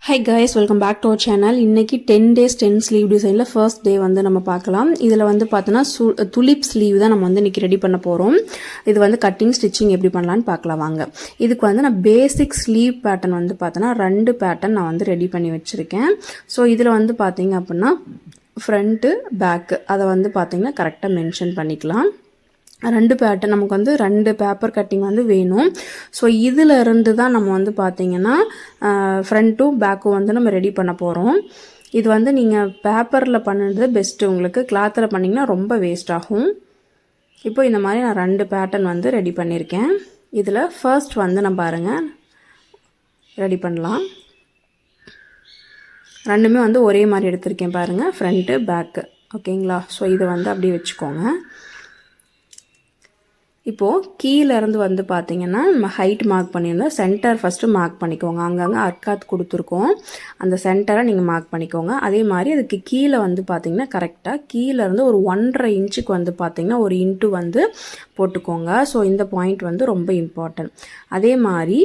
High guys, welcome back to our channel. இன்றைக்கி 10 days 10 sleeve டிசைனில் first day வந்து நம்ம பார்க்கலாம். இதில் வந்து பார்த்தோன்னா துலிப் ஸ்லீவ் தான் நம்ம வந்து இன்றைக்கி ரெடி பண்ண போகிறோம். இது வந்து கட்டிங் ஸ்டிச்சிங் எப்படி பண்ணலான்னு பார்க்கலாம் வாங்க. இதுக்கு வந்து நான் பேசிக் ஸ்லீவ் பேட்டர்ன் வந்து பார்த்தோன்னா 2 பேட்டர்ன் நான் வந்து ரெடி பண்ணி வச்சுருக்கேன். ஸோ இதில் வந்து பார்த்தீங்க அப்படின்னா ஃப்ரண்ட்டு பேக்கு அதை வந்து பார்த்திங்கன்னா கரெக்டாக மென்ஷன் பண்ணிக்கலாம். 2 பேட்டர்ன் நமக்கு வந்து 2 பேப்பர் கட்டிங் வந்து வேணும். ஸோ இதில் இருந்து தான் நம்ம வந்து பார்த்திங்கன்னா ஃப்ரண்ட்டும் பேக்கும் வந்து நம்ம ரெடி பண்ண போகிறோம். இது வந்து நீங்கள் பேப்பரில் பண்ணுறது பெஸ்ட்டு, உங்களுக்கு கிளாத்தில் பண்ணிங்கன்னா ரொம்ப வேஸ்ட் ஆகும். இப்போ இந்த மாதிரி நான் 2 பேட்டர்ன் வந்து ரெடி பண்ணியிருக்கேன். இதில் ஃபர்ஸ்ட் வந்து நான் பாருங்கள் ரெடி பண்ணலாம். ரெண்டுமே வந்து ஒரே மாதிரி எடுத்திருக்கேன் பாருங்கள், ஃப்ரண்ட்டு பேக்கு. ஓகேங்களா? ஸோ இதை வந்து அப்படியே வச்சுக்கோங்க. இப்போது கீழேருந்து வந்து பார்த்திங்கன்னா நம்ம ஹைட் மார்க் பண்ணியிருந்தோம். சென்டர் ஃபஸ்ட்டு மார்க் பண்ணிக்கோங்க. அங்கங்கே அர்க்காத் கொடுத்துருக்கோம், அந்த சென்டரை நீங்கள் மார்க் பண்ணிக்கோங்க. அதே மாதிரி அதுக்கு கீழே வந்து பார்த்திங்கன்னா கரெக்டாக கீழேருந்து ஒரு 1.5 இன்ச்சுக்கு வந்து பார்த்திங்கன்னா ஒரு இன்ட்டு வந்து போட்டுக்கோங்க. ஸோ இந்த பாயிண்ட் வந்து ரொம்ப இம்பார்ட்டன்ட். அதே மாதிரி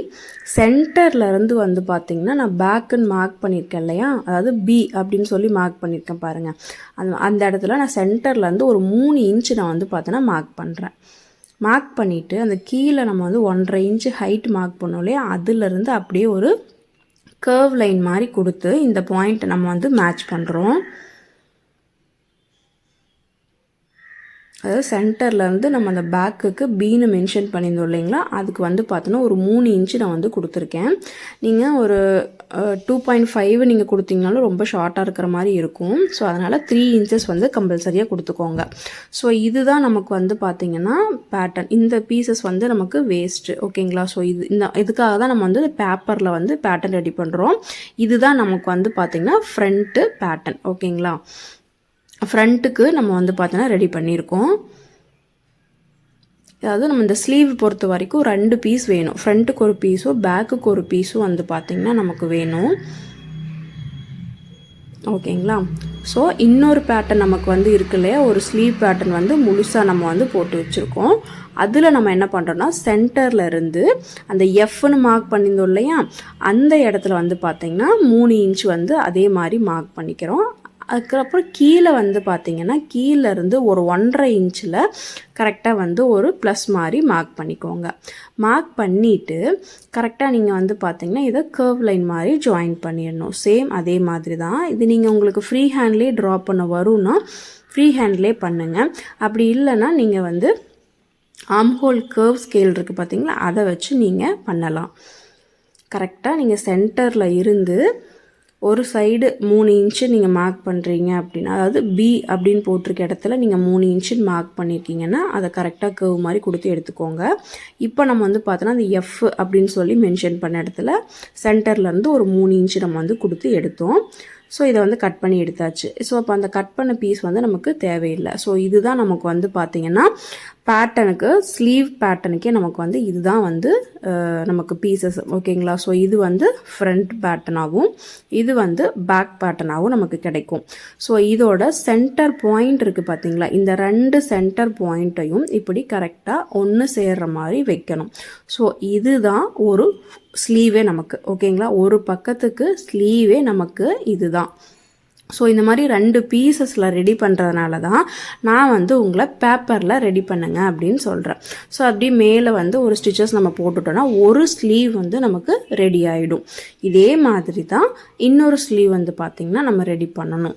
சென்டர்லேருந்து வந்து பார்த்திங்கன்னா நான் பேக்குன்னு மார்க் பண்ணியிருக்கேன் இல்லையா, அதாவது பி அப்படின்னு சொல்லி மார்க் பண்ணியிருக்கேன் பாருங்கள். அந்த இடத்துல நான் சென்டர்லேருந்து ஒரு 3 இன்ச்சு நான் வந்து பார்த்தோன்னா மார்க் பண்ணுறேன். மார்க் பண்ணிவிட்டு அந்த கீழே நம்ம வந்து 1.5 இன்ச்சு ஹைட் மார்க் பண்ணோம் இல்லையா, அதுலேருந்து அப்படியே ஒரு கர்வ் லைன் மாதிரி கொடுத்து இந்த பாயிண்ட் நம்ம வந்து மேட்ச் பண்ணுறோம். அதாவது சென்டர்லேருந்து நம்ம அந்த பேக்குக்கு பீனு மென்ஷன் பண்ணியிருந்தோம் இல்லைங்களா, அதுக்கு வந்து பார்த்தோன்னா ஒரு 3 இன்ச்சு நான் வந்து கொடுத்துருக்கேன். நீங்கள் ஒரு 2.5 நீங்கள் கொடுத்தீங்கனாலும் ரொம்ப ஷார்ட்டாக இருக்கிற மாதிரி இருக்கும். ஸோ அதனால் 3 இன்ச்சஸ் வந்து கம்பல்சரியாக கொடுத்துக்கோங்க. ஸோ இதுதான் நமக்கு வந்து பார்த்திங்கன்னா பேட்டர்ன். இந்த பீசஸ் வந்து நமக்கு வேஸ்ட்டு. ஓகேங்களா? ஸோ இதுக்காக தான் நம்ம வந்து பேப்பரில் வந்து பேட்டர்ன் ரெடி பண்ணுறோம். இதுதான் நமக்கு வந்து பார்த்திங்கன்னா ஃப்ரண்ட்டு பேட்டர்ன். ஓகேங்களா? ஃப்ரண்ட்டுக்கு நம்ம வந்து பார்த்தோன்னா ரெடி பண்ணியிருக்கோம். அதாவது நம்ம இந்த ஸ்லீவ் பொறுத்த வரைக்கும் 2 பீஸ் வேணும். ஃப்ரண்ட்டுக்கு ஒரு பீஸும் பேக்குக்கு ஒரு பீஸும் வந்து பார்த்திங்கன்னா நமக்கு வேணும். ஓகேங்களா? ஸோ இன்னொரு பேட்டர்ன் நமக்கு வந்து இருக்கு இல்லையா, ஒரு ஸ்லீவ் பேட்டர்ன் வந்து முழுசாக நம்ம வந்து போட்டு வச்சுருக்கோம். அதில் நம்ம என்ன பண்ணுறோன்னா சென்டரில் இருந்து அந்த எஃப்னு மார்க் பண்ணியிருந்தோம் இல்லையா, அந்த இடத்துல வந்து பார்த்திங்கன்னா 3 இன்ச் வந்து அதே மாதிரி மார்க் பண்ணிக்கிறோம். அதுக்கப்புறம் கீழே வந்து பார்த்திங்கன்னா கீழேருந்து ஒரு 1.5 இன்ச்சில் கரெக்டாக வந்து ஒரு ப்ளஸ் மாதிரி மார்க் பண்ணிக்கோங்க. மார்க் பண்ணிவிட்டு கரெக்டாக நீங்கள் வந்து பார்த்திங்கன்னா இதை கர்வ் லைன் மாதிரி ஜாயின் பண்ணிடணும். சேம் அதே மாதிரி தான். இது நீங்கள் உங்களுக்கு ஃப்ரீ ஹேண்ட்லேயே ட்ரா பண்ண வரும்னா ஃப்ரீ ஹேண்ட்லேயே பண்ணுங்கள். அப்படி இல்லைன்னா நீங்கள் வந்து ஆம்ஹோல் கர்வ் ஸ்கேல் இருக்குது பார்த்திங்களா, அதை வச்சு நீங்கள் பண்ணலாம். கரெக்டாக நீங்கள் சென்டரில் இருந்து ஒரு சைடு 3 இன்ச்சு நீங்கள் மார்க் பண்ணுறீங்க அப்படின்னா, அதாவது பி அப்படின்னு போட்டிருக்க இடத்துல நீங்கள் 3 இன்ச்சுன்னு மார்க் பண்ணியிருக்கீங்கன்னா அதை கரெக்டாக கர்வ் மாதிரி கொடுத்து எடுத்துக்கோங்க. இப்போ நம்ம வந்து பார்த்தோன்னா அந்த எஃப் அப்படின்னு சொல்லி மென்ஷன் பண்ண இடத்துல சென்டர்லேருந்து ஒரு 3 இன்ச்சு நம்ம வந்து கொடுத்து எடுத்தோம். ஸோ இதை வந்து கட் பண்ணி எடுத்தாச்சு. ஸோ அப்போ அந்த கட் பண்ண பீஸ் வந்து நமக்கு தேவையில்லை. ஸோ இதுதான் நமக்கு வந்து பார்த்திங்கன்னா பேட்டர்னுக்கு, ஸ்லீவ் பேட்டர்னுக்கே நமக்கு வந்து இதுதான் வந்து நமக்கு பீசஸ். ஓகேங்களா? ஸோ இது வந்து ஃப்ரண்ட் பேட்டர்னாகவும் இது வந்து பேக் பேட்டர்னாகவும் நமக்கு கிடைக்கும். ஸோ இதோட சென்டர் பாயிண்ட் இருக்குது பார்த்திங்களா, இந்த 2 சென்டர் பாயிண்ட்டையும் இப்படி கரெக்டாக ஒன்று சேர்கிற மாதிரி வைக்கணும். ஸோ இதுதான் ஒரு ஸ்லீவே நமக்கு. ஓகேங்களா? ஒரு பக்கத்துக்கு ஸ்லீவே நமக்கு இதுதான். ஸோ இந்த மாதிரி 2 பீசஸில் ரெடி பண்ணுறதுனால தான் நான் வந்து உங்களை பேப்பரில் ரெடி பண்ணுங்க அப்படின்னு சொல்கிறேன். ஸோ அப்படியே மேலே வந்து ஒரு ஸ்டிச்சஸ் நம்ம போட்டுட்டோன்னா ஒரு ஸ்லீவ் வந்து நமக்கு ரெடி ஆகிடும். இதே மாதிரி தான் இன்னொரு ஸ்லீவ் வந்து பார்த்திங்கன்னா நம்ம ரெடி பண்ணணும்.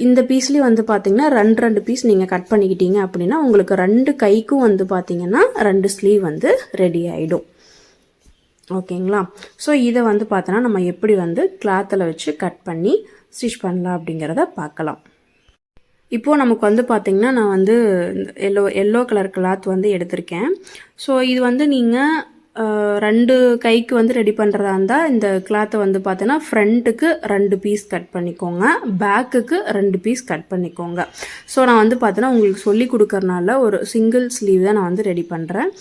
இந்த பீஸ்லேயும் வந்து பார்த்திங்கன்னா 2 பீஸ் நீங்கள் கட் பண்ணிக்கிட்டீங்க அப்படின்னா உங்களுக்கு 2 கைக்கும் வந்து பார்த்திங்கன்னா 2 ஸ்லீவ் வந்து ரெடி ஆகிடும். ஓகேங்களா? ஸோ இதை வந்து பார்த்தோன்னா நம்ம எப்படி வந்து கிளாத்தில் வச்சு கட் பண்ணி ஸ்டிச் பண்ணலாம் அப்படிங்கிறத பார்க்கலாம். இப்போது நமக்கு வந்து பார்த்திங்கன்னா நான் வந்து எல்லோ கலர் கிளாத் வந்து எடுத்திருக்கேன். ஸோ இது வந்து நீங்கள் 2 கைக்கு வந்து ரெடி பண்ணுறதா இருந்தால் இந்த கிளாத்தை வந்து பார்த்தோன்னா ஃப்ரண்ட்டுக்கு 2 பீஸ் கட் பண்ணிக்கோங்க, பேக்குக்கு 2 பீஸ் கட் பண்ணிக்கோங்க. ஸோ நான் வந்து பார்த்தோன்னா உங்களுக்கு சொல்லி கொடுக்கறனால ஒரு சிங்கிள் ஸ்லீவ் தான் நான் வந்து ரெடி பண்ணுறேன்.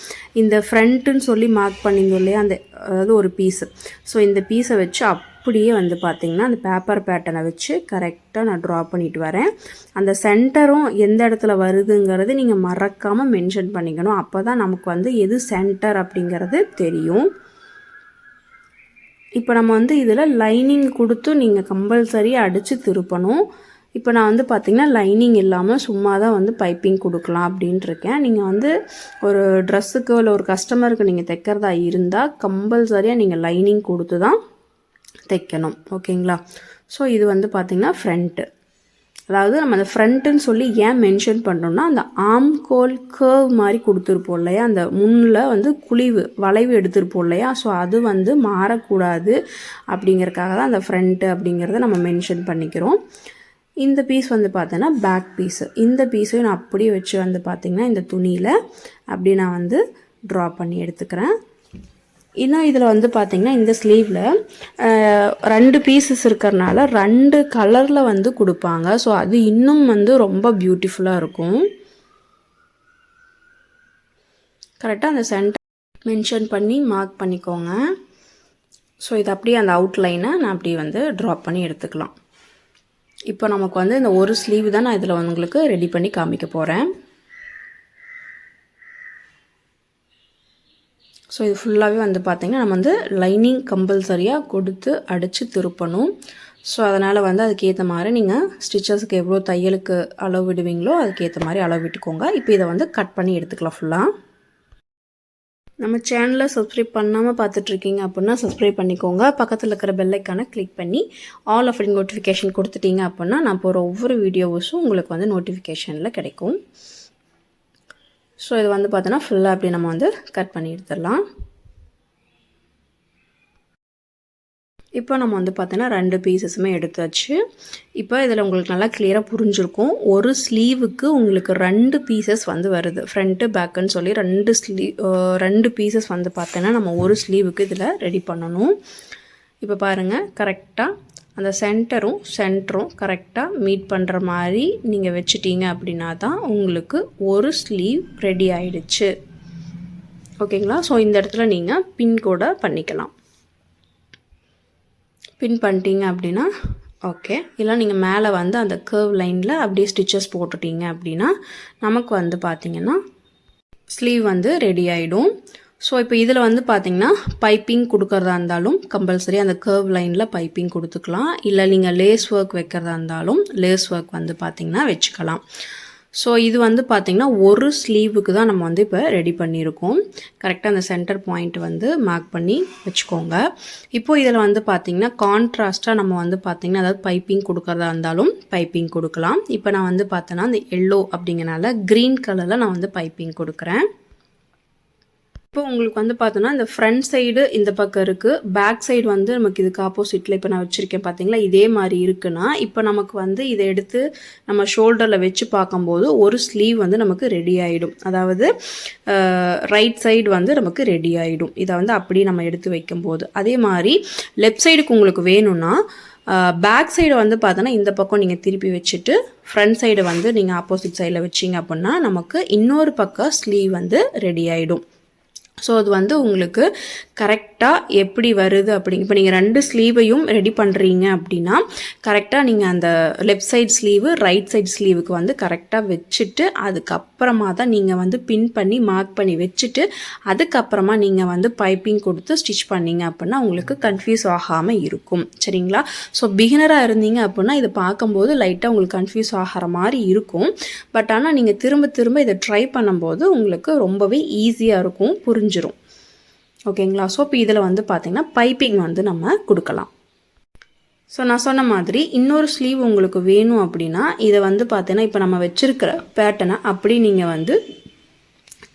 இந்த ஃப்ரண்ட்டுன்னு சொல்லி மார்க் பண்ணியிருந்தோம் இல்லையா, அதாவது ஒரு பீஸு. ஸோ இந்த பீஸை வச்சு அப்படியே வந்து பார்த்திங்கன்னா அந்த பேப்பர் பேட்டர்னை வச்சு கரெக்டாக நான் ட்ரா பண்ணிட்டு வரேன். அந்த சென்டரும் எந்த இடத்துல வருதுங்கிறது நீங்கள் மறக்காமல் மென்ஷன் பண்ணிக்கணும். அப்போ தான் நமக்கு வந்து எது சென்டர் அப்படிங்கிறது தெரியும். இப்போ நம்ம வந்து இதில் லைனிங் கொடுத்து நீங்கள் கம்பல்சரியாக அடித்து திருப்பணும். இப்போ நான் வந்து பார்த்திங்கன்னா லைனிங் இல்லாமல் சும்மா தான் வந்து பைப்பிங் கொடுக்கலாம் அப்படின்ட்டு இருக்கேன். நீங்கள் வந்து ஒரு ட்ரெஸ்ஸுக்கோ இல்லை ஒரு கஸ்டமருக்கு நீங்கள் தைக்கிறதா இருந்தால் கம்பல்சரியாக நீங்கள் லைனிங் கொடுத்து தான் தைக்கணும். ஓகேங்களா? ஸோ இது வந்து பார்த்திங்கன்னா ஃப்ரண்ட்டு. அதாவது நம்ம அந்த ஃப்ரண்ட்டுன்னு சொல்லி ஏன் மென்ஷன் பண்ணுறோம்னா அந்த ஆம்கோல் கர்வ் மாதிரி கொடுத்துருப்போம் இல்லையா, அந்த முன்னில் வந்து வளைவு எடுத்துருப்போம் இல்லையா, ஸோ அது வந்து மாறக்கூடாது அப்படிங்கிறதுக்காக தான் அந்த ஃப்ரண்ட்டு அப்படிங்கிறத நம்ம மென்ஷன் பண்ணிக்கிறோம். இந்த பீஸ் வந்து பார்த்தோன்னா பேக் பீஸு. இந்த பீஸையும் நான் அப்படியே வச்சு வந்து பார்த்திங்கன்னா இந்த துணியில் அப்படி நான் வந்து ட்ரா பண்ணி எடுத்துக்கிறேன். இன்னும் இதில் வந்து பார்த்திங்கன்னா இந்த ஸ்லீவில் 2 பீசஸ் இருக்கிறனால 2 கலரில் வந்து கொடுப்பாங்க. ஸோ அது இன்னும் வந்து ரொம்ப பியூட்டிஃபுல்லாக இருக்கும். கரெக்டாக அந்த சென்டர் மென்ஷன் பண்ணி மார்க் பண்ணிக்கோங்க. ஸோ இது அப்படியே அந்த அவுட்லைனை நான் அப்படியே வந்து ட்ராப் பண்ணி எடுத்துக்கலாம். இப்போ நமக்கு வந்து இந்த ஒரு ஸ்லீவ் தான் நான் இதில் உங்களுக்கு ரெடி பண்ணி காமிக்க போகிறேன். ஸோ இது ஃபுல்லாகவே வந்து பார்த்திங்கன்னா நம்ம வந்து லைனிங் கம்பல்சரியாக கொடுத்து அடித்து திருப்பணும். ஸோ அதனால் வந்து அதுக்கேற்ற மாதிரி நீங்கள் ஸ்டிச்சஸுக்கு எவ்வளோ தையலுக்கு அளவு விடுவீங்களோ அதுக்கேற்ற மாதிரி அளவு விட்டுக்கோங்க. இப்போ இதை வந்து கட் பண்ணி எடுத்துக்கலாம் ஃபுல்லாக. நம்ம சேனலை சப்ஸ்கிரைப் பண்ணாமல் பார்த்துட்ருக்கீங்க அப்படின்னா சப்ஸ்கிரைப் பண்ணிக்கோங்க. பக்கத்தில் இருக்கிற பெல்லைக்கான கிளிக் பண்ணி ஆல் ஆஃப் நோட்டிஃபிகேஷன் கொடுத்துட்டீங்க அப்படின்னா நான் போகிற ஒவ்வொரு வீடியோஸும் உங்களுக்கு வந்து நோட்டிஃபிகேஷனில் கிடைக்கும். ஸோ இது வந்து பார்த்தோன்னா ஃபுல்லாக அப்படி நம்ம வந்து கட் பண்ணி எடுத்துடலாம். இப்போ நம்ம வந்து பார்த்தோன்னா 2 பீசஸுமே எடுத்தாச்சு. இப்போ இதில் உங்களுக்கு நல்லா கிளியராக புரிஞ்சிருக்கும். ஒரு ஸ்லீவுக்கு உங்களுக்கு 2 பீசஸ் வந்து வருது. ஃப்ரண்ட்டு பேக்குன்னு சொல்லி 2 பீசஸ் வந்து பார்த்தோன்னா நம்ம ஒரு ஸ்லீவுக்கு இதில் ரெடி பண்ணணும். இப்போ பாருங்கள், கரெக்டாக அந்த சென்டரும் கரெக்டாக மீட் பண்ணுற மாதிரி நீங்கள் வச்சிட்டீங்க அப்படின்னா தான் உங்களுக்கு ஒரு ஸ்லீவ் ரெடி ஆயிடுச்சு. ஓகேங்களா? ஸோ இந்த இடத்துல நீங்கள் பின் கூட பண்ணிக்கலாம். பின் பண்ணிட்டீங்க அப்படின்னா ஓகே. இல்லை நீங்கள் மேலே வந்து அந்த கர்வ் லைனில் அப்படியே ஸ்டிச்சஸ் போட்டுட்டீங்க அப்படின்னா நமக்கு வந்து பார்த்திங்கன்னா ஸ்லீவ் வந்து ரெடி ஆகிடும். ஸோ இப்போ இதில் வந்து பார்த்திங்கன்னா பைப்பிங் கொடுக்குறதா இருந்தாலும் கம்பல்சரி அந்த கர்வ் லைனில் பைப்பிங் கொடுத்துக்கலாம். இல்லை நீங்கள் லேஸ் ஒர்க் வைக்கிறதா இருந்தாலும் லேஸ் ஒர்க் வந்து பார்த்திங்கன்னா வச்சுக்கலாம். ஸோ இது வந்து பார்த்திங்கன்னா ஒரு ஸ்லீவுக்கு தான் நம்ம வந்து இப்போ ரெடி பண்ணியிருக்கோம். கரெக்டாக அந்த சென்டர் பாயிண்ட் வந்து மார்க் பண்ணி வச்சுக்கோங்க. இப்போது இதில் வந்து பார்த்திங்கன்னா கான்ட்ராஸ்ட்டாக நம்ம வந்து பார்த்திங்கன்னா அதாவது பைப்பிங் கொடுக்குறதா இருந்தாலும் பைப்பிங் கொடுக்கலாம். இப்போ நான் வந்து பார்த்தேன்னா அந்த எல்லோ அப்படிங்கிறனால க்ரீன் கலரில் நான் வந்து பைப்பிங் கொடுக்குறேன். இப்போ உங்களுக்கு வந்து பார்த்தோன்னா இந்த ஃப்ரண்ட் சைடு இந்த பக்கம் இருக்குது, பேக் சைடு வந்து நமக்கு இதுக்கு ஆப்போசிட்டில் இப்போ நான் வச்சுருக்கேன் பார்த்தீங்களா, இதே மாதிரி இருக்குன்னா இப்போ நமக்கு வந்து இதை எடுத்து நம்ம ஷோல்டரில் வச்சு பார்க்கும்போது ஒரு ஸ்லீவ் வந்து நமக்கு ரெடி ஆகிடும். அதாவது ரைட் சைடு வந்து நமக்கு ரெடி ஆகிடும். இதை வந்து அப்படியே நம்ம எடுத்து வைக்கும்போது அதே மாதிரி லெஃப்ட் சைடுக்கு உங்களுக்கு வேணும்னா பேக் சைடு வந்து பார்த்தோன்னா இந்த பக்கம் நீங்கள் திருப்பி வச்சுட்டு ஃப்ரண்ட் சைடு வந்து நீங்கள் ஆப்போசிட் சைடில் வச்சிங்க அப்படின்னா நமக்கு இன்னொரு பக்கம் ஸ்லீவ் வந்து ரெடி ஆகிடும். ஸோ அது வந்து உங்களுக்கு கரெக்டாக எப்படி வருது இப்போ நீங்கள் 2 ஸ்லீவையும் ரெடி பண்ணுறீங்க அப்படின்னா கரெக்டாக நீங்கள் அந்த left side sleeve right side ஸ்லீவுக்கு வந்து கரெக்டாக வச்சுட்டு அதுக்கப்புறமா தான் நீங்கள் வந்து பின் பண்ணி மார்க் பண்ணி வச்சுட்டு அதுக்கப்புறமா நீங்கள் வந்து பைப்பிங் கொடுத்து ஸ்டிச் பண்ணிங்க அப்படின்னா உங்களுக்கு கன்ஃபியூஸ் ஆகாமல் இருக்கும். சரிங்களா? ஸோ பிகினராக இருந்தீங்க அப்படின்னா இதை பார்க்கும்போது லைட்டாக உங்களுக்கு கன்ஃபியூஸ் ஆகிற மாதிரி இருக்கும். பட் ஆனால் நீங்கள் திரும்ப இதை ட்ரை பண்ணும்போது உங்களுக்கு ரொம்பவே ஈஸியாக இருக்கும், புரிஞ்சிடும். ஓகேங்களா? ஸோ இப்போ இதில் வந்து பார்த்திங்கன்னா பைப்பிங் வந்து நம்ம கொடுக்கலாம். ஸோ நான் சொன்ன மாதிரி இன்னொரு ஸ்லீவ் உங்களுக்கு வேணும் அப்படின்னா இதை வந்து பார்த்தீங்கன்னா இப்போ நம்ம வச்சுருக்கிற பேட்டர்னை அப்படி நீங்கள் வந்து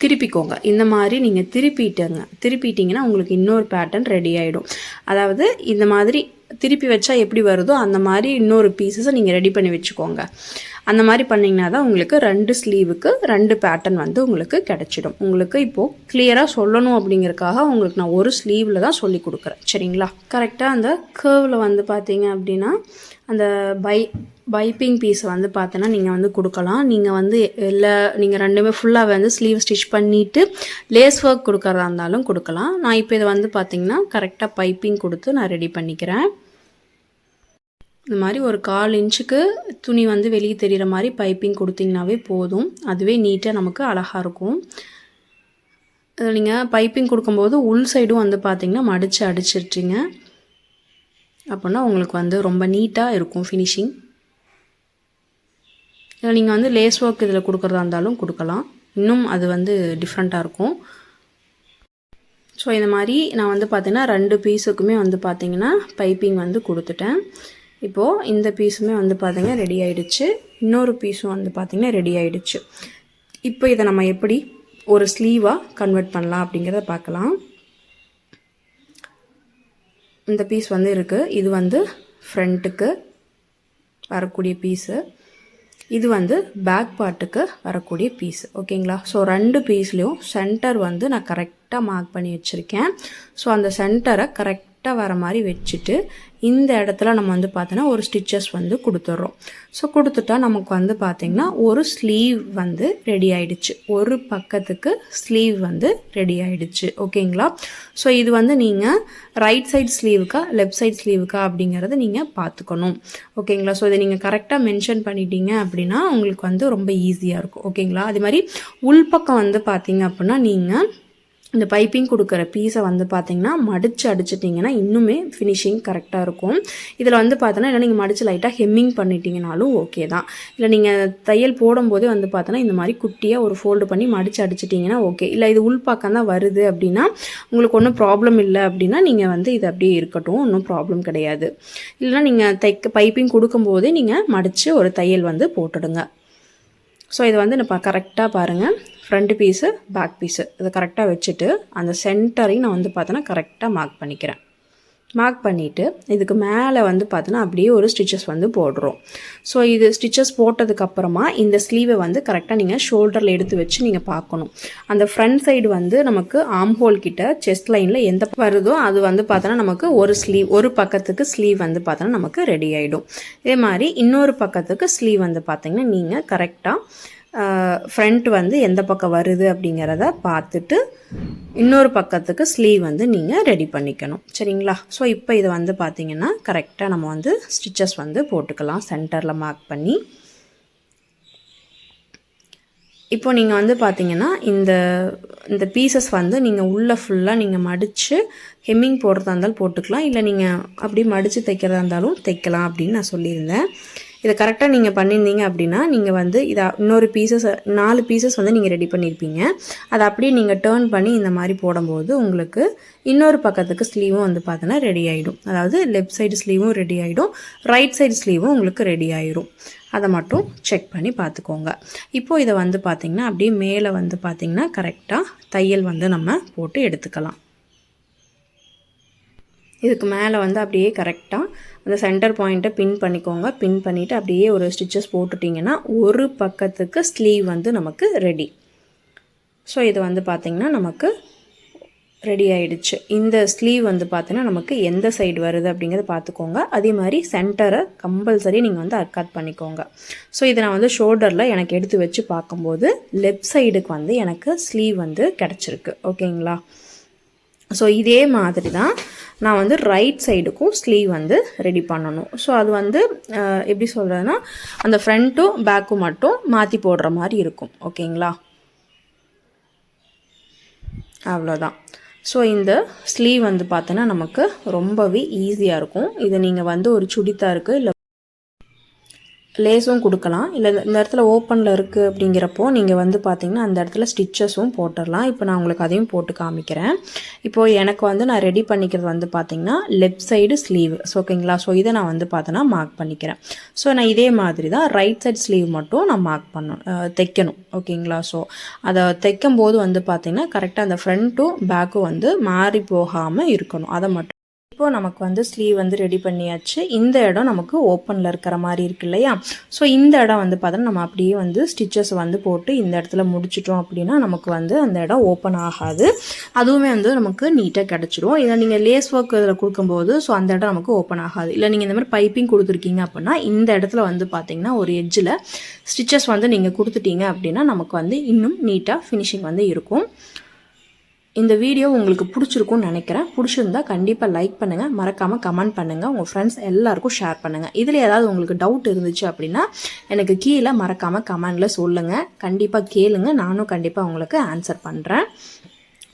திருப்பிக்கோங்க. இந்த மாதிரி நீங்கள் திருப்பிட்டிங்கன்னா உங்களுக்கு இன்னொரு பேட்டர்ன் ரெடி ஆகிடும். அதாவது இந்த மாதிரி திருப்பி வச்சா எப்படி வருதோ அந்த மாதிரி இன்னொரு பீசஸை நீங்கள் ரெடி பண்ணி வச்சுக்கோங்க. அந்த மாதிரி பண்ணிங்கன்னா தான் உங்களுக்கு 2 ஸ்லீவுக்கு 2 பேட்டர்ன் வந்து உங்களுக்கு கிடச்சிடும். உங்களுக்கு இப்போது கிளியராக சொல்லணும் அப்படிங்கிறதுக்காக உங்களுக்கு நான் ஒரு ஸ்லீவில் தான் சொல்லி கொடுக்குறேன். சரிங்களா? கரெக்டாக அந்த கர்வில் வந்து பார்த்தீங்க அப்படின்னா அந்த பைப்பிங் பீஸை வந்து பார்த்தோன்னா நீங்கள் வந்து கொடுக்கலாம். நீங்கள் வந்து நீங்கள் 2மே ஃபுல்லாக வந்து ஸ்லீவ் ஸ்டிச் பண்ணிவிட்டு லேஸ் ஒர்க் கொடுக்குறதா இருந்தாலும் கொடுக்கலாம். நான் இப்போ இதை வந்து பார்த்திங்கன்னா கரெக்டாக பைப்பிங் கொடுத்து நான் ரெடி பண்ணிக்கிறேன். இந்த மாதிரி ஒரு 1/4 இன்ச்சுக்கு துணி வந்து வெளியே தெரிகிற மாதிரி பைப்பிங் கொடுத்திங்கனாவே போதும். அதுவே நீட்டாக நமக்கு அழகாக இருக்கும். நீங்கள் பைப்பிங் கொடுக்கும்போது உள் சைடும் வந்து பார்த்திங்கன்னா மடித்து அடிச்சிட்றீங்க. அப்படின்னா உங்களுக்கு வந்து ரொம்ப நீட்டாக இருக்கும் ஃபினிஷிங். இதில் நீங்கள் வந்து லேஸ் ஒர்க் இதில் கொடுக்குறதா இருந்தாலும் கொடுக்கலாம், இன்னும் அது வந்து டிஃப்ரெண்ட்டாக இருக்கும். ஸோ இந்த மாதிரி நான் வந்து பார்த்திங்கன்னா 2 பீஸுக்குமே வந்து பார்த்திங்கன்னா பைப்பிங் வந்து கொடுத்துட்டேன். இப்போது இந்த பீஸுமே வந்து பார்த்திங்கன்னா ரெடி ஆகிடுச்சு, இன்னொரு பீஸும் வந்து பார்த்திங்கன்னா ரெடி ஆகிடுச்சு. இப்போ இதை நம்ம எப்படி ஒரு ஸ்லீவாக கன்வெர்ட் பண்ணலாம் அப்படிங்கிறத பார்க்கலாம். இந்த பீஸ் வந்து இருக்குது, இது வந்து ஃப்ரண்ட்டுக்கு வரக்கூடிய பீஸு, இது வந்து பேக் பார்ட்டுக்கு வரக்கூடிய பீஸ். ஓகேங்களா? ஸோ 2 பீஸ்லேயும் சென்டர் வந்து நான் கரெக்டாக மார்க் பண்ணி வச்சுருக்கேன். ஸோ அந்த சென்டரை கரெக்டாக வர மாதிரி வச்சுட்டு இந்த இடத்துல நம்ம வந்து பார்த்தோன்னா ஒரு ஸ்டிச்சஸ் வந்து கொடுத்துட்றோம். ஸோ கொடுத்துட்டா நமக்கு வந்து பார்த்திங்கன்னா ஒரு ஸ்லீவ் வந்து ரெடி ஆகிடுச்சு, ஒரு பக்கத்துக்கு ஸ்லீவ் வந்து ரெடி ஆகிடுச்சு. ஓகேங்களா? ஸோ இது வந்து நீங்கள் ரைட் சைட் ஸ்லீவுக்கா லெஃப்ட் சைட் ஸ்லீவுக்கா அப்படிங்கிறத நீங்கள் பார்த்துக்கணும். ஓகேங்களா? ஸோ இதை நீங்கள் கரெக்டாக மென்ஷன் பண்ணிட்டீங்க அப்படின்னா உங்களுக்கு வந்து ரொம்ப ஈஸியாக இருக்கும். ஓகேங்களா? அதே மாதிரி உள்பக்கம் வந்து பார்த்தீங்க அப்படின்னா நீங்கள் இந்த பைப்பிங் கொடுக்குற பீஸை வந்து பார்த்திங்கன்னா மடித்து அடிச்சிட்டிங்கன்னா இன்னுமே ஃபினிஷிங் கரெக்டாக இருக்கும். இதில் வந்து பார்த்தோன்னா இல்லை நீங்கள் மடித்து லைட்டாக ஹெம்மிங் பண்ணிட்டீங்கனாலும் ஓகே தான். இல்லை நீங்கள் தையல் போடும்போதே வந்து பார்த்தோன்னா இந்த மாதிரி குட்டியாக ஒரு ஃபோல்டு பண்ணி மடித்து அடிச்சிட்டிங்கன்னா ஓகே. இல்லை இது உள்பக்கம் தான் வருது அப்படின்னா உங்களுக்கு ஒன்றும் ப்ராப்ளம் இல்லை அப்படின்னா நீங்கள் வந்து இது அப்படியே இருக்கட்டும், ஒன்றும் ப்ராப்ளம் கிடையாது. இல்லைனா நீங்கள் பைப்பிங் கொடுக்கும்போதே நீங்கள் மடித்து ஒரு தையல் வந்து போட்டுடுங்க. ஸோ இதை வந்து நான் கரெக்டாக பாருங்கள், ஃப்ரண்ட் பீஸு பேக் பீஸு இதை கரெக்டாக வச்சுட்டு அந்த சென்டரையும் நான் வந்து பார்த்தோன்னா கரெக்டாக மார்க் பண்ணிக்கிறேன். மார்க் பண்ணிவிட்டு இதுக்கு மேலே வந்து பார்த்தோன்னா அப்படியே ஒரு ஸ்டிச்சஸ் வந்து போடுறோம். ஸோ இது ஸ்டிச்சஸ் போட்டதுக்கப்புறமா இந்த ஸ்லீவை வந்து கரெக்டாக நீங்கள் ஷோல்டரில் எடுத்து வச்சு நீங்கள் பார்க்கணும். அந்த ஃப்ரண்ட் சைடு வந்து நமக்கு ஆம் ஹோல் கிட்ட செஸ்ட் லைனில் எந்த வருதோ அது வந்து பார்த்தோன்னா நமக்கு ஒரு பக்கத்துக்கு ஸ்லீவ் வந்து பார்த்தோன்னா நமக்கு ரெடி ஆகிடும். இதே மாதிரி இன்னொரு பக்கத்துக்கு ஸ்லீவ் வந்து பார்த்திங்கன்னா நீங்கள் கரெக்டாக ஃப்ரண்ட் வந்து எந்த பக்கம் வருது அப்படிங்கிறத பார்த்துட்டு இன்னொரு பக்கத்துக்கு ஸ்லீவ் வந்து நீங்கள் ரெடி பண்ணிக்கணும். சரிங்களா? ஸோ இப்போ இதை வந்து பார்த்திங்கன்னா கரெக்டாக நம்ம வந்து ஸ்டிச்சஸ் வந்து போட்டுக்கலாம் சென்டரில் மார்க் பண்ணி. இப்போ நீங்கள் வந்து பார்த்திங்கன்னா இந்த பீசஸ் வந்து நீங்கள் உள்ளே ஃபுல்லாக நீங்கள் மடித்து ஹெம்மிங் போடுறதா இருந்தாலும் போட்டுக்கலாம், இல்லை நீங்கள் அப்படி மடித்து தைக்கிறதா இருந்தாலும் தைக்கலாம் அப்படின்னு நான் சொல்லியிருந்தேன். இதை கரெக்டாக நீங்கள் பண்ணியிருந்தீங்க அப்படின்னா நீங்கள் வந்து இதை இன்னொரு 4 பீசஸ் வந்து நீங்கள் ரெடி பண்ணியிருப்பீங்க. அதை அப்படியே நீங்கள் டேர்ன் பண்ணி இந்த மாதிரி போடும்போது உங்களுக்கு இன்னொரு பக்கத்துக்கு ஸ்லீவும் வந்து பார்த்தோன்னா ரெடி ஆகிடும். அதாவது லெஃப்ட் சைடு ஸ்லீவும் ரெடி ஆகிடும், ரைட் சைடு ஸ்லீவும் உங்களுக்கு ரெடி ஆகிடும். அதை மட்டும் செக் பண்ணி பார்த்துக்கோங்க. இப்போது இதை வந்து பார்த்திங்கன்னா அப்படியே மேலே வந்து பார்த்திங்கன்னா கரெக்டாக தையல் வந்து நம்ம போட்டு எடுத்துக்கலாம். இதுக்கு மேலே வந்து அப்படியே கரெக்டாக அந்த சென்டர் பாயிண்ட்டை பின் பண்ணிக்கோங்க. பின் பண்ணிவிட்டு அப்படியே ஒரு ஸ்டிச்சஸ் போட்டுட்டிங்கன்னா ஒரு பக்கத்துக்கு ஸ்லீவ் வந்து நமக்கு ரெடி. ஸோ இது வந்து பார்த்திங்கன்னா நமக்கு ரெடி ஆகிடுச்சு. இந்த ஸ்லீவ் வந்து பார்த்தீங்கன்னா நமக்கு எந்த சைடு வருது அப்படிங்கிறத பார்த்துக்கோங்க. அதே மாதிரி சென்டரை கம்பல்சரி நீங்கள் வந்து கட் பண்ணிக்கோங்க. ஸோ இதை நான் வந்து ஷோல்டரில் எனக்கு எடுத்து வச்சு பார்க்கும்போது லெஃப்ட் சைடுக்கு வந்து எனக்கு ஸ்லீவ் வந்து கிடச்சிருக்கு. ஓகேங்களா? ஸோ இதே மாதிரி தான் நான் வந்து ரைட் சைடுக்கும் ஸ்லீவ் வந்து ரெடி பண்ணணும். ஸோ அது வந்து எப்படி சொல்கிறதுனா அந்த ஃப்ரண்ட்டும் பேக்கும் மட்டும் மாற்றி போடுற மாதிரி இருக்கும். ஓகேங்களா? அவ்வளோதான். ஸோ இந்த ஸ்லீவ் வந்து பார்த்தோன்னா நமக்கு ரொம்பவே ஈஸியாக இருக்கும். இதை நீங்கள் வந்து ஒரு சுடிதாருக்கு இல்லை லேஸும் கொடுக்கலாம், இல்லை இந்த இடத்துல ஓப்பனில் இருக்குது அப்படிங்கிறப்போ நீங்கள் வந்து பார்த்திங்கன்னா அந்த இடத்துல ஸ்டிச்சஸும் போட்டுடலாம். இப்போ நான் உங்களுக்கு அதையும் போட்டு காமிக்கிறேன். இப்போது எனக்கு வந்து நான் ரெடி பண்ணிக்கிறது வந்து பார்த்திங்கன்னா லெஃப்ட் சைடு ஸ்லீவ். ஓகேங்களா? ஸோ இதை நான் வந்து பார்த்தோன்னா மார்க் பண்ணிக்கிறேன். ஸோ நான் இதே மாதிரி தான் ரைட் சைட் ஸ்லீவ் மட்டும் நான் மார்க் தைக்கணும். ஓகேங்களா? ஸோ அதை தைக்கும் போது வந்து பார்த்திங்கன்னா கரெக்டாக அந்த ஃப்ரண்ட்டும் பேக்கும் வந்து மாறி போகாமல் இருக்கணும். அதை மட்டும் இப்போது நமக்கு வந்து ஸ்லீவ் வந்து ரெடி பண்ணியாச்சு. இந்த இடம் நமக்கு ஓப்பனில் இருக்கிற மாதிரி இருக்கு இல்லையா? ஸோ இந்த இடம் வந்து பார்த்தோன்னா நம்ம அப்படியே வந்து ஸ்டிச்சஸ் வந்து போட்டு இந்த இடத்துல முடிச்சிட்டோம் அப்படின்னா நமக்கு வந்து அந்த இடம் ஓப்பன் ஆகாது. அதுவுமே வந்து நமக்கு நீட்டாக கிடச்சிடும். இதை நீங்கள் லேஸ் ஒர்க் இதில் கொடுக்கும்போது ஸோ அந்த இடம் நமக்கு ஓப்பன் ஆகாது. இல்லை நீங்கள் இந்த மாதிரி பைப்பிங் கொடுத்துருக்கீங்க அப்படின்னா இந்த இடத்துல வந்து பார்த்திங்கன்னா ஒரு எட்ஜில் ஸ்டிச்சஸ் வந்து நீங்கள் கொடுத்துட்டீங்க அப்படின்னா நமக்கு வந்து இன்னும் நீட்டாக ஃபினிஷிங் வந்து இருக்கும். இந்த வீடியோ உங்களுக்கு பிடிச்சிருக்கும்னு நினைக்கிறேன். பிடிச்சிருந்தா கண்டிப்பாக லைக் பண்ணுங்கள், மறக்காமல் கமெண்ட் பண்ணுங்கள், உங்கள் ஃப்ரெண்ட்ஸ் எல்லாருக்கும் ஷேர் பண்ணுங்கள். இதில் ஏதாவது உங்களுக்கு டவுட் இருந்துச்சு அப்படின்னா எனக்கு கீழே மறக்காமல் கமெண்டில் சொல்லுங்கள். கண்டிப்பாக கேளுங்க, நானும் கண்டிப்பாக உங்களுக்கு ஆன்சர் பண்ணுறேன்.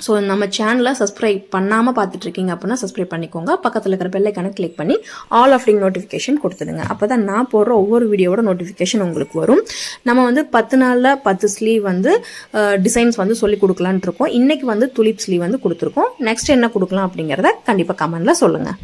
ஸோ நம்ம சேனலை சப்ஸ்கிரைப் பண்ணாமல் பார்த்துட்ருக்கீங்க அப்படின்னா சப்ஸ்கிரைப் பண்ணிக்கோங்க. பக்கத்தில் இருக்கிற பெல் ஐக்கானை கிளிக் பண்ணி ஆல் ஆஃப் நோட்டிஃபிகேஷன் கொடுத்துடுங்க. அப்போ தான் நான் போடுற ஒவ்வொரு வீடியோவோட நோட்டிஃபிகேஷன் உங்களுக்கு வரும். நம்ம வந்து 10 நாளில் 10 ஸ்லீவ் வந்து டிசைன்ஸ் வந்து சொல்லி கொடுக்கலான்ட்டு இருக்கோம். இன்றைக்கி வந்து துலிப் ஸ்லீவ் வந்து கொடுத்துருக்கோம். நெக்ஸ்ட் என்ன கொடுக்கலாம் அப்படிங்கிறத கண்டிப்பாக கமெண்டில் சொல்லுங்கள்.